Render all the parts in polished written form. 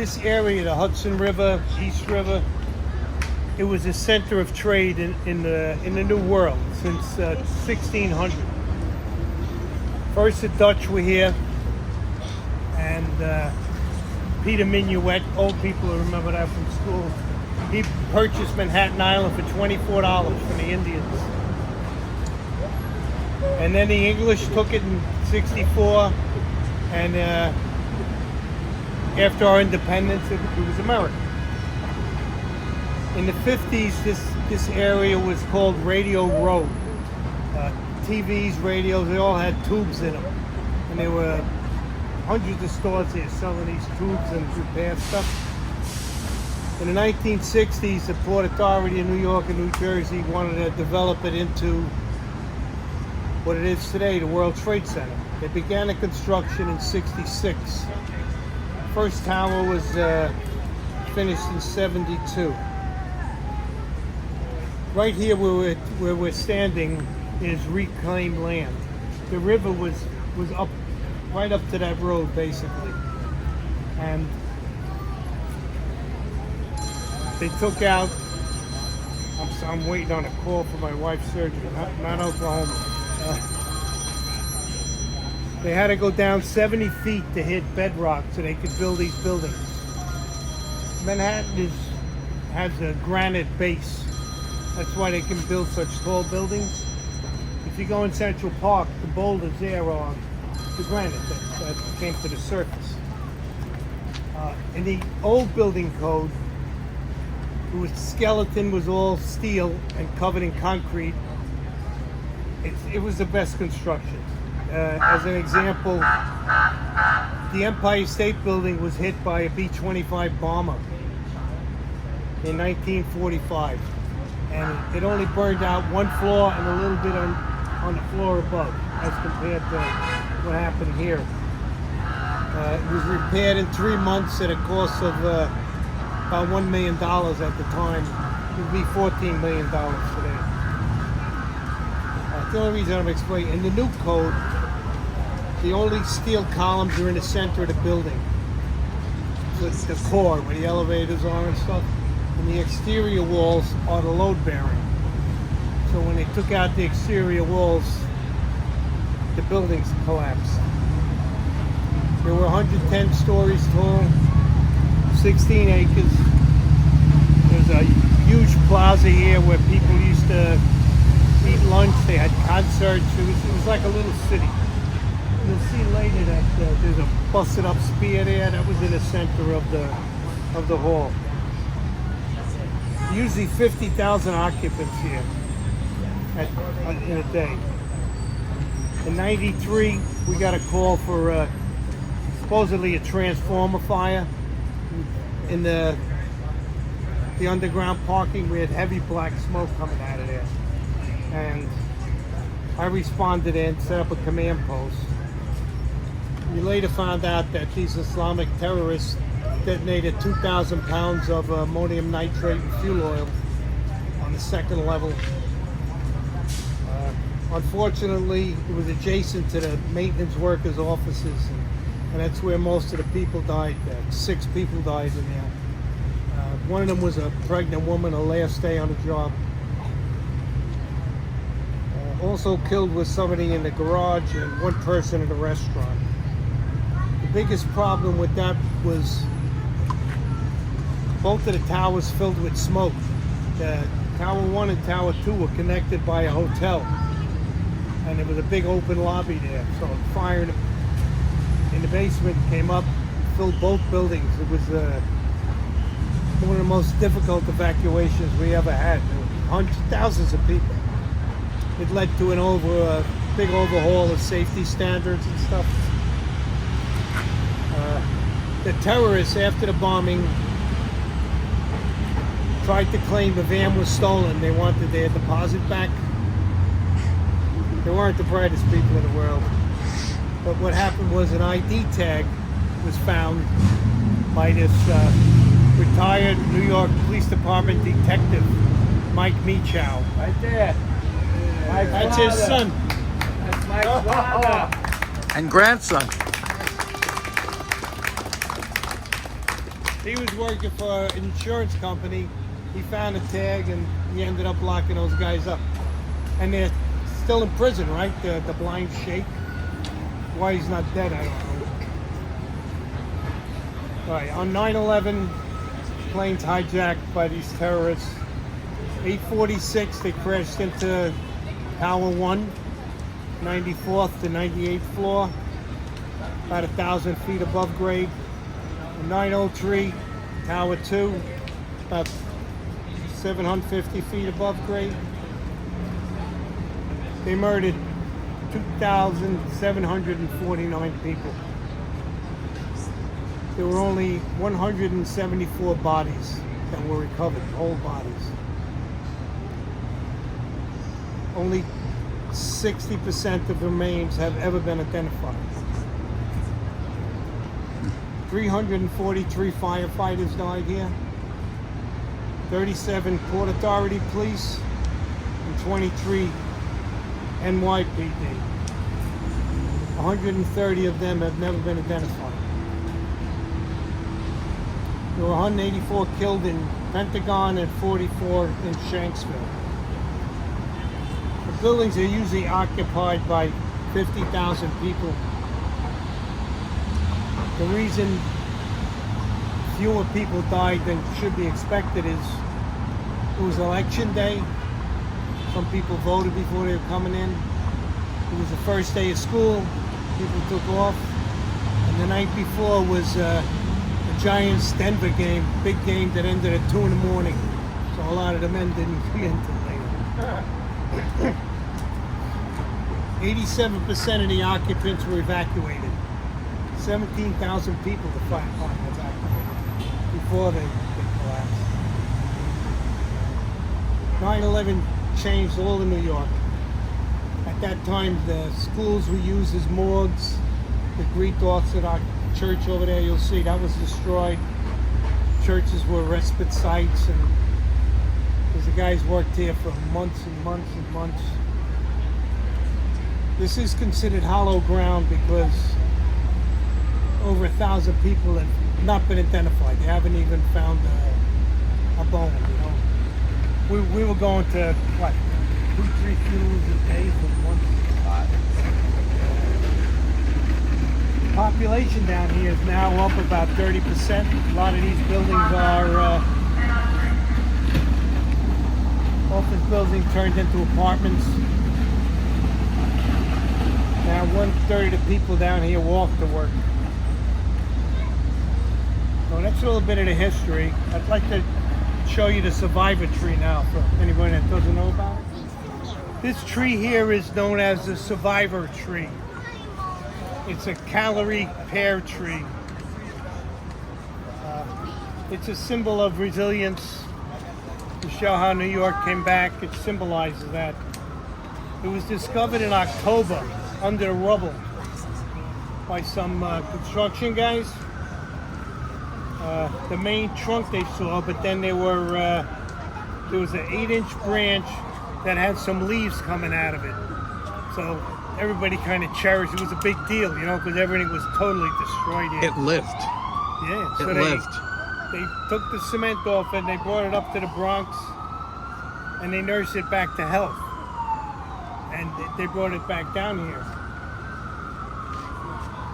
this area, the Hudson River, East River, it was a center of trade in the New World since 1600. First the Dutch were here, and Peter Minuet, old people who remember that from school, he purchased Manhattan Island for $24 from the Indians. And then the English took it in 64, and after our independence, it was America. In the 50s, this area was called Radio Row. TVs, radios, they all had tubes in them. And there were hundreds of stores here selling these tubes and repair stuff. In the 1960s, the Port Authority in New York and New Jersey wanted to develop it into what it is today, the World Trade Center. They began the construction in 66. First tower was finished in 72. Right here where we're standing is reclaimed land. The river was up right up to that road basically. And they took out, I'm waiting on a call for my wife's surgery, not Oklahoma. They had to go down 70 feet to hit bedrock so they could build these buildings. Manhattan has a granite base. That's why they can build such tall buildings. If you go in Central Park, the boulders there are the granite that came to the surface. In the old building code, the skeleton was all steel and covered in concrete. It was the best construction. As an example, the Empire State Building was hit by a B-25 bomber in 1945. And it only burned out one floor and a little bit on the floor above as compared to what happened here. It was repaired in 3 months at a cost of about $1 million at the time. It would be $14 million today. The only reason I'm explaining, in the new code, the only steel columns are in the center of the building. So it's the core where the elevators are and stuff. And the exterior walls are the load bearing. So when they took out the exterior walls, the buildings collapsed. There were 110 stories tall, 16 acres. There's a huge plaza here where people used to eat lunch. They had concerts. It was like a little city. You'll see later that there's a busted up spear there that was in the center of the hall. Usually 50,000 occupants here in a day. In '93, we got a call for supposedly a transformer fire in the underground parking. We had heavy black smoke coming out of there, and I responded in, set up a command post. We later found out that these Islamic terrorists detonated 2,000 pounds of ammonium nitrate and fuel oil on the second level. Unfortunately, it was adjacent to the maintenance workers' offices, and that's where most of the people died. 6 people died in there. One of them was a pregnant woman, her last day on the job. Also killed was somebody in the garage and one person in the restaurant. The biggest problem with that was both of the towers filled with smoke. Tower 1 and Tower 2 were connected by a hotel, and there was a big open lobby there. So fire in the basement came up, filled both buildings. It was one of the most difficult evacuations we ever had. There were hundreds, thousands of people. It led to a big overhaul of safety standards and stuff. The terrorists, after the bombing, tried to claim the van was stolen. They wanted their deposit back. They weren't the brightest people in the world. But what happened was an ID tag was found by this retired New York Police Department detective, Mike Meachow. Right there. That's his son. That's Mike's father. And grandson. He was working for an insurance company. He found a tag and he ended up locking those guys up. And they're still in prison, right? The blind sheikh. Why he's not dead, I don't know. All right, on 9/11, planes hijacked by these terrorists. 8:46, they crashed into Tower 1, 94th to 98th floor, about 1,000 feet above grade. 9:03, Tower 2, about 750 feet above grade. They murdered 2,749 people. There were only 174 bodies that were recovered, whole bodies. Only 60% of the remains have ever been identified. 343 firefighters died here, 37 Port Authority police, and 23 NYPD. 130 of them have never been identified. There were 184 killed in Pentagon and 44 in Shanksville. The buildings are usually occupied by 50,000 people. The reason fewer people died than should be expected is it was election day. Some people voted before they were coming in. It was the first day of school. People took off. And the night before was a Giants Denver game, big game that ended at 2 in the morning. So a lot of the men didn't come in until later. 87% of the occupants were evacuated. 17,000 people the fire department evacuated before they collapsed. 9/11 changed all of New York. At that time, the schools were used as morgues. The Greek Orthodox church over there, you'll see, that was destroyed. Churches were respite sites, and because the guys worked here for months and months and months. This is considered hollow ground because over 1,000 people have not been identified. They haven't even found a bone, you know. We were going to, what, 2-3 funerals a day for months. Population down here is now up about 30%. A lot of these buildings are office buildings turned into apartments. Now 1/3 of the people down here walk to work. So that's a little bit of the history. I'd like to show you the survivor tree now for anyone that doesn't know about it. This tree here is known as the survivor tree. It's a calorie pear tree. It's a symbol of resilience to show how New York came back. It symbolizes that. It was discovered in October under the rubble by some construction guys. The main trunk they saw, but then there was an 8-inch branch that had some leaves coming out of it. So everybody kind of cherished it. It was a big deal, you know, because everything was totally destroyed here. It lived. Yeah, so It lived. They took the cement off and they brought it up to the Bronx and they nursed it back to health. And they brought it back down here.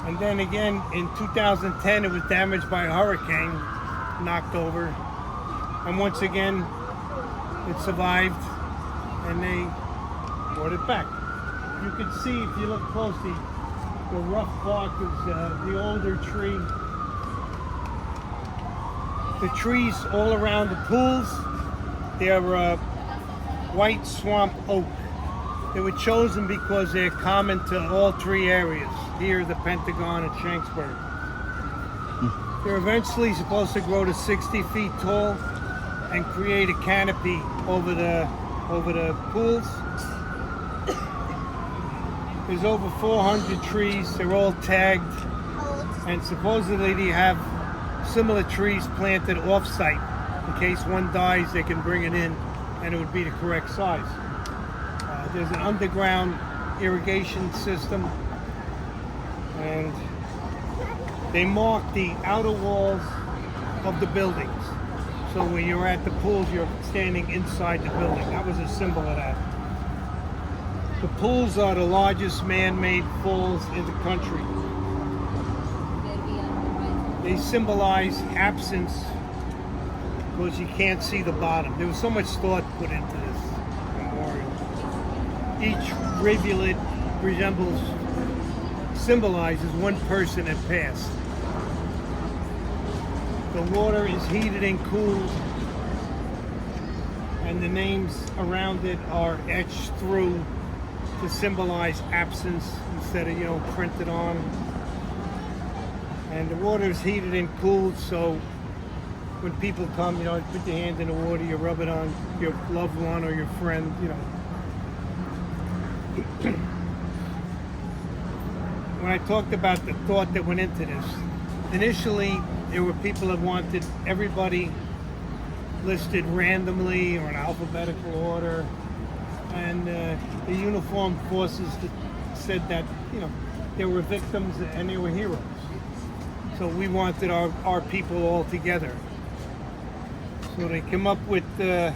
And then again, in 2010, it was damaged by a hurricane, knocked over. And once again, it survived and they brought it back. You can see, if you look closely, the rough bark is the older tree. The trees all around the pools, they're white swamp oak. They were chosen because they're common to all three areas, here, the Pentagon, and Shanksburg. They're eventually supposed to grow to 60 feet tall and create a canopy over the pools. There's over 400 trees. They're all tagged, and supposedly they have similar trees planted off-site. In case one dies, they can bring it in, and it would be the correct size. There's an underground irrigation system, and they mark the outer walls of the buildings. So when you're at the pools, you're standing inside the building. That was a symbol of that. The pools are the largest man-made falls in the country. They symbolize absence because you can't see the bottom. There was so much thought put into this memorial. Each rivulet symbolizes one person that passed. The water is heated and cooled, and the names around it are etched through to symbolize absence instead of, printed on. And the water is heated and cooled, so when people come, you put your hand in the water, you rub it on your loved one or your friend, When I talked about the thought that went into this, initially there were people that wanted everybody listed randomly or in alphabetical order, and the uniformed forces that said that there were victims and there were heroes. So we wanted our people all together. So they came up with this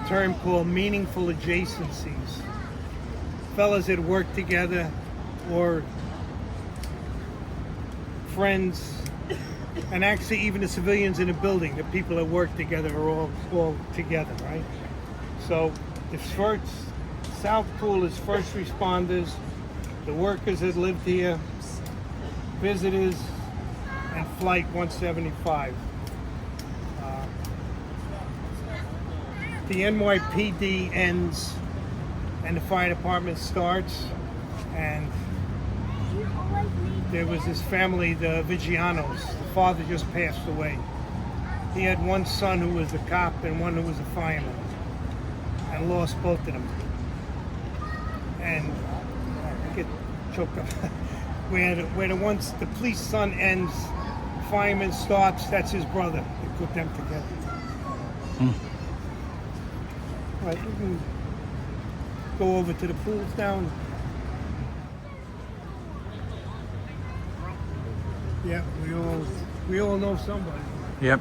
term called meaningful adjacencies. Fellas that work together, or friends, and actually even the civilians in the building, the people that work together are all together, right? So the South Pool is first responders, the workers that lived here, visitors, and Flight 175. The NYPD ends and the fire department starts, and there was this family, the Vigianos. The father just passed away. He had one son who was a cop and one who was a fireman, and lost both of them. And I get choked up. where the police son ends, fireman starts, that's his brother. They put them together. All right, we can go over to the pools now. Yeah, we all know somebody. Yep.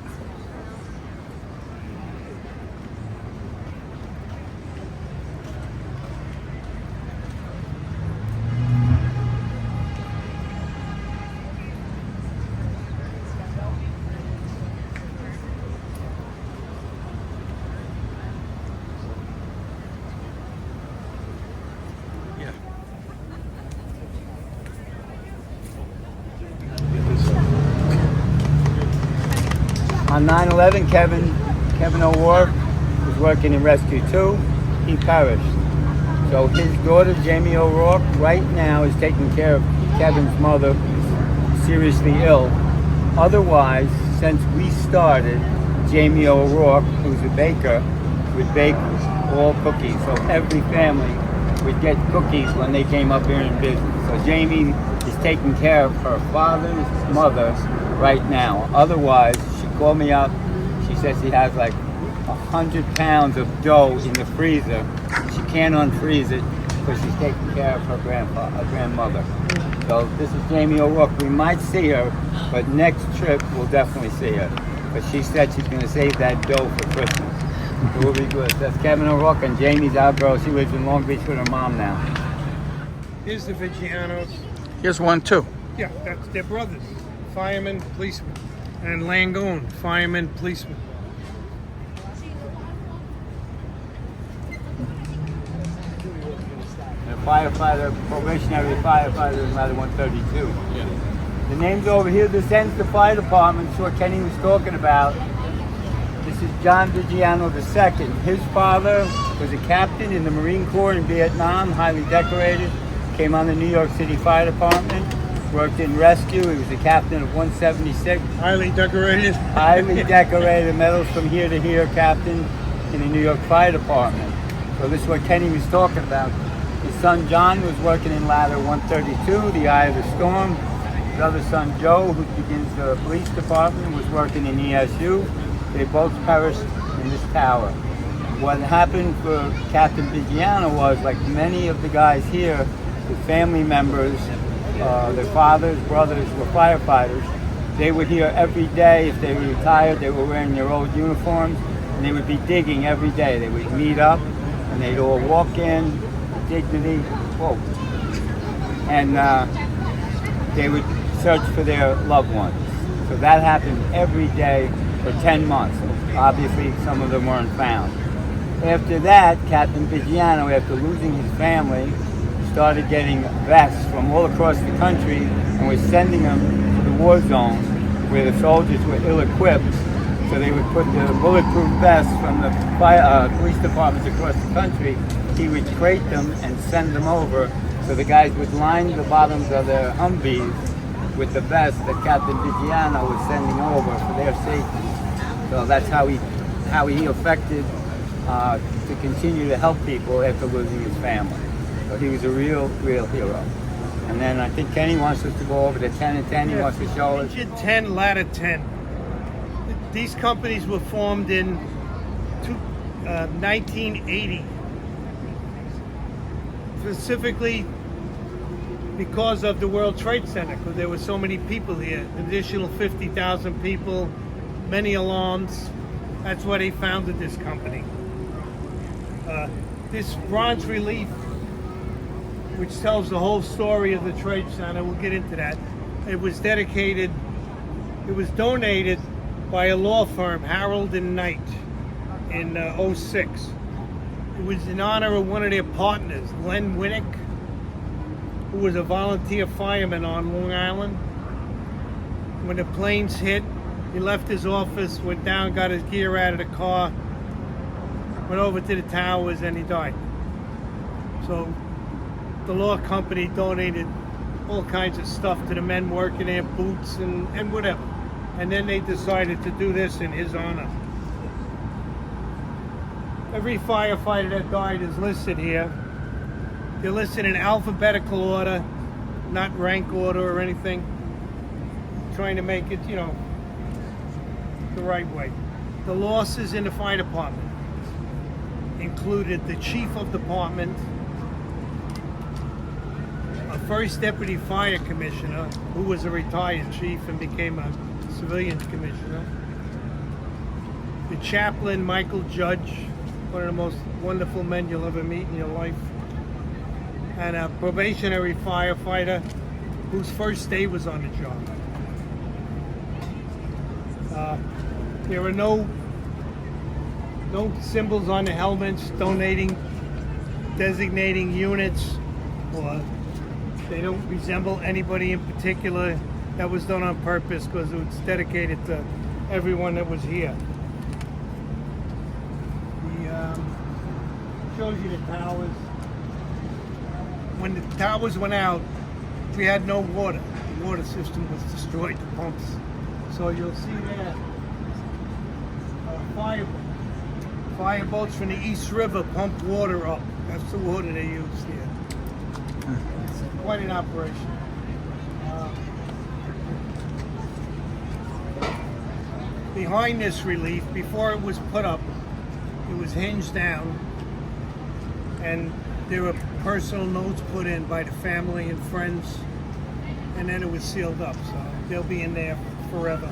On 9/11, Kevin O'Rourke was working in Rescue 2. He perished. So his daughter, Jamie O'Rourke, right now is taking care of Kevin's mother, who's seriously ill. Otherwise, since we started, Jamie O'Rourke, who's a baker, would bake all cookies. So every family would get cookies when they came up here in business. So Jamie is taking care of her father's mother right now. Otherwise, she called me up. She says she has like 100 pounds of dough in the freezer. She can't unfreeze it because she's taking care of her grandmother. So this is Jamie O'Rourke. We might see her, but next trip we'll definitely see her. But she said she's going to save that dough for Christmas. It will be good. That's Kevin O'Rourke, and Jamie's our girl. She lives in Long Beach with her mom now. Here's the Vigianos. Here's one too. Yeah, that's their brothers. Fireman, policeman. And Langone, fireman, policeman. And a firefighter, probationary firefighter in Ladder 132. Yeah. The name's over here. This ends the fire department. That's what Kenny was talking about. This is John Vigiano II. His father was a captain in the Marine Corps in Vietnam, highly decorated. Came on the New York City Fire Department. Worked in rescue. He was a captain of 176. Highly decorated. Highly decorated, medals from here to here, captain in the New York Fire Department. So this is what Kenny was talking about. His son John was working in Ladder 132, the eye of the storm. His other son Joe, who begins the police department, was working in ESU. They both perished in this tower. What happened for Captain Vigiano was, like many of the guys here, the family members, their fathers, brothers were firefighters. They were here every day. If they were retired, they were wearing their old uniforms, and they would be digging every day. They would meet up, and they'd all walk in, with dignity, whoa, and they would search for their loved ones. So that happened every day for 10 months. Obviously, some of them weren't found. After that, Captain Vigiano, after losing his family, started getting vests from all across the country and was sending them to the war zones where the soldiers were ill-equipped. So they would put the bulletproof vests from the police departments across the country. He would crate them and send them over. So the guys would line the bottoms of their Humvees with the vests that Captain Vigiano was sending over for their safety. So that's how he affected to continue to help people after losing his family. So he was a real hero. And then I think Kenny wants us to go over the 10 and 10. He wants to show us. Engine 10, ladder 10. These companies were formed in 1980. Specifically because of the World Trade Center, because there were so many people here. An additional 50,000 people, many alarms. That's why they founded this company. This bronze relief, which tells the whole story of the Trade Center, we'll get into that. It was donated by a law firm, Harold and Knight, in 06. It was in honor of one of their partners, Len Winnick, who was a volunteer fireman on Long Island. When the planes hit, he left his office, went down, got his gear out of the car, went over to the towers, and he died. So the law company donated all kinds of stuff to the men working there, boots and whatever. And then they decided to do this in his honor. Every firefighter that died is listed here. They're listed in alphabetical order, not rank order or anything. Trying to make it, the right way. The losses in the fire department included the chief of department, a first deputy fire commissioner who was a retired chief and became a civilian commissioner, the chaplain Michael Judge, one of the most wonderful men you'll ever meet in your life, and a probationary firefighter whose first day was on the job. There were no symbols on the helmets designating units, or they don't resemble anybody in particular. That was done on purpose because it was dedicated to everyone that was here. Shows you the towers. When the towers went out, we had no water. The water system was destroyed, the pumps. So you'll see there fireboats from the East River pump water up. That's the water they used here. It's quite an operation. Behind this relief, before it was put up, it was hinged down, and there were personal notes put in by the family and friends, and then it was sealed up, so they'll be in there forever.